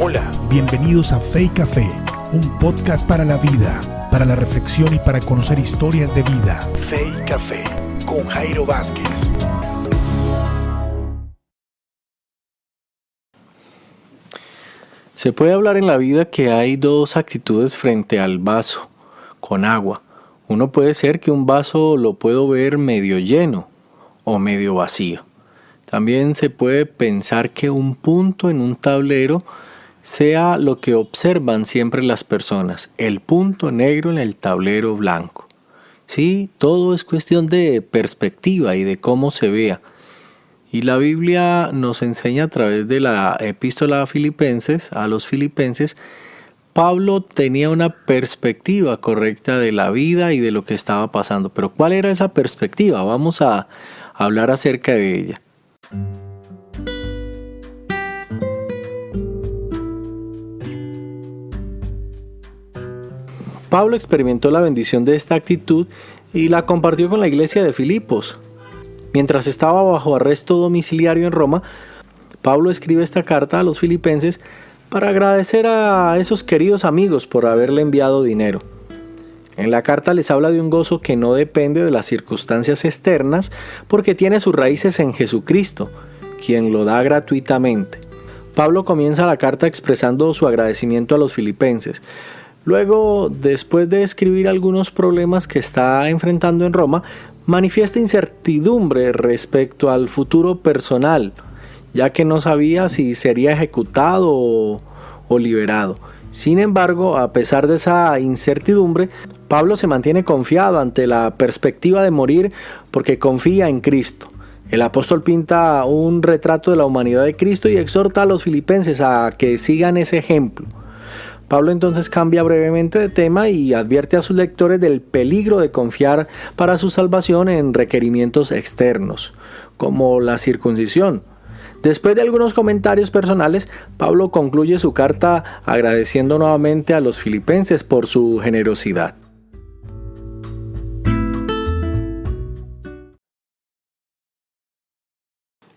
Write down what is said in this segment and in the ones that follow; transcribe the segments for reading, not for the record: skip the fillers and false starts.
Hola, bienvenidos a Fe y Café, un podcast para la vida, para la reflexión y para conocer historias de vida. Fe y Café, con Jairo Vázquez. Se puede hablar en la vida que hay dos actitudes frente al vaso con agua. Uno puede ser que un vaso lo puedo ver medio lleno o medio vacío. También se puede pensar que un punto en un tablero sea lo que observan siempre las personas, el punto negro en el tablero blanco. Sí, todo es cuestión de perspectiva y de cómo se vea. Y la Biblia nos enseña a través de la epístola a los Filipenses, Pablo tenía una perspectiva correcta de la vida y de lo que estaba pasando. Pero ¿cuál era esa perspectiva? Vamos a hablar acerca de ella. Pablo experimentó la bendición de esta actitud y la compartió con la iglesia de Filipos. Mientras estaba bajo arresto domiciliario en Roma, Pablo escribe esta carta a los filipenses para agradecer a esos queridos amigos por haberle enviado dinero. En la carta les habla de un gozo que no depende de las circunstancias externas porque tiene sus raíces en Jesucristo, quien lo da gratuitamente. Pablo comienza la carta expresando su agradecimiento a los filipenses. Luego, después de escribir algunos problemas que está enfrentando en Roma, manifiesta incertidumbre respecto al futuro personal, ya que no sabía si sería ejecutado o liberado. Sin embargo, a pesar de esa incertidumbre, Pablo se mantiene confiado ante la perspectiva de morir porque confía en Cristo. El apóstol pinta un retrato de la humanidad de Cristo y exhorta a los filipenses a que sigan ese ejemplo. Pablo entonces cambia brevemente de tema y advierte a sus lectores del peligro de confiar para su salvación en requerimientos externos, como la circuncisión. Después de algunos comentarios personales, Pablo concluye su carta agradeciendo nuevamente a los filipenses por su generosidad.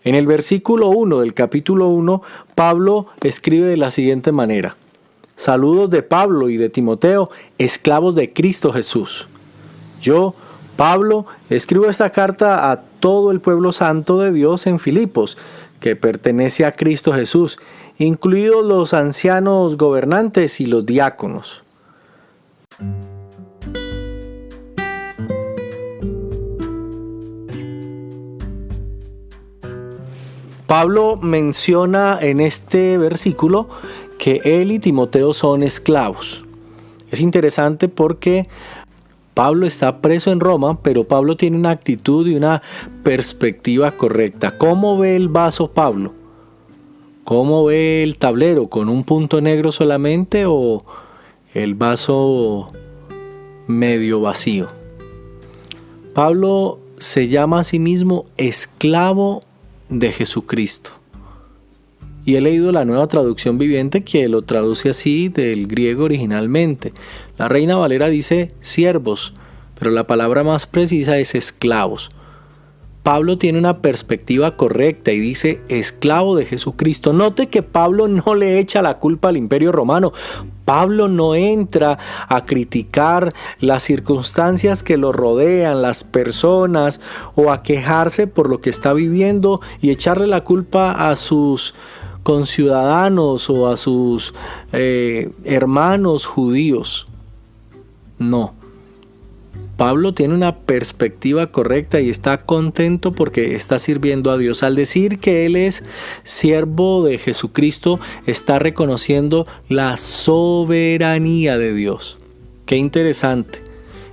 En el versículo 1 del capítulo 1, Pablo escribe de la siguiente manera: Saludos de Pablo y de Timoteo, esclavos de Cristo Jesús. Yo, Pablo, escribo esta carta a todo el pueblo santo de Dios en Filipos, que pertenece a Cristo Jesús, incluidos los ancianos gobernantes y los diáconos. Pablo menciona en este versículo que él y Timoteo son esclavos. Es interesante porque Pablo está preso en Roma, pero Pablo tiene una actitud y una perspectiva correcta. ¿Cómo ve el vaso Pablo? ¿Cómo ve el tablero? ¿Con un punto negro solamente o el vaso medio vacío? Pablo se llama a sí mismo esclavo de Jesucristo. Y he leído la Nueva Traducción Viviente que lo traduce así del griego originalmente. La Reina Valera dice siervos, pero la palabra más precisa es esclavos. Pablo tiene una perspectiva correcta y dice esclavo de Jesucristo. Note que Pablo no le echa la culpa al Imperio Romano. Pablo no entra a criticar las circunstancias que lo rodean, las personas, o a quejarse por lo que está viviendo y echarle la culpa a sus conciudadanos o a sus hermanos judíos. No. Pablo tiene una perspectiva correcta y está contento porque está sirviendo a Dios. Al decir que él es siervo de Jesucristo, está reconociendo la soberanía de Dios. Qué interesante.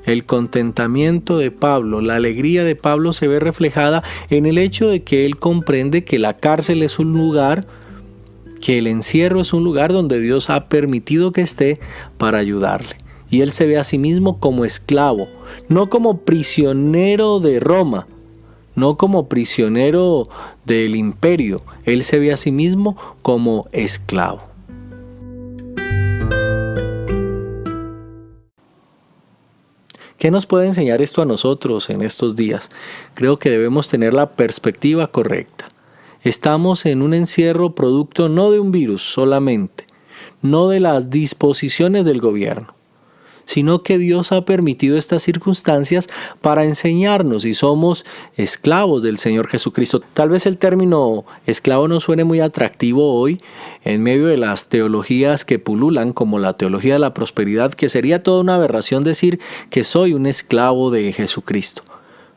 El contentamiento de Pablo, la alegría de Pablo se ve reflejada en el hecho de que él comprende que la cárcel es un lugar, que el encierro es un lugar donde Dios ha permitido que esté para ayudarle. Y él se ve a sí mismo como esclavo, no como prisionero de Roma, no como prisionero del imperio. Él se ve a sí mismo como esclavo. ¿Qué nos puede enseñar esto a nosotros en estos días? Creo que debemos tener la perspectiva correcta. Estamos en un encierro producto no de un virus solamente, no de las disposiciones del gobierno, sino que Dios ha permitido estas circunstancias para enseñarnos y somos esclavos del Señor Jesucristo. Tal vez el término esclavo no suene muy atractivo hoy en medio de las teologías que pululan, como la teología de la prosperidad, que sería toda una aberración decir que soy un esclavo de Jesucristo.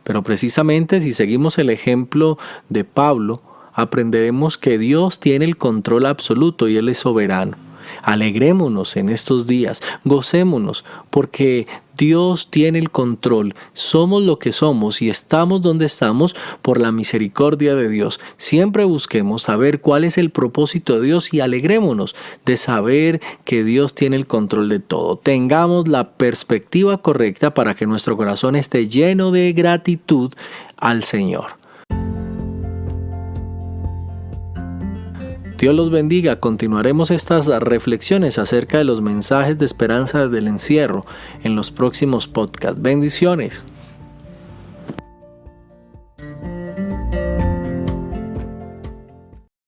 Pero precisamente si seguimos el ejemplo de Pablo, aprenderemos que Dios tiene el control absoluto y Él es soberano. Alegrémonos en estos días, gocémonos, porque Dios tiene el control. Somos lo que somos y estamos donde estamos por la misericordia de Dios. Siempre busquemos saber cuál es el propósito de Dios y alegrémonos de saber que Dios tiene el control de todo. Tengamos la perspectiva correcta para que nuestro corazón esté lleno de gratitud al Señor. Dios los bendiga. Continuaremos estas reflexiones acerca de los mensajes de esperanza del encierro en los próximos podcasts. Bendiciones.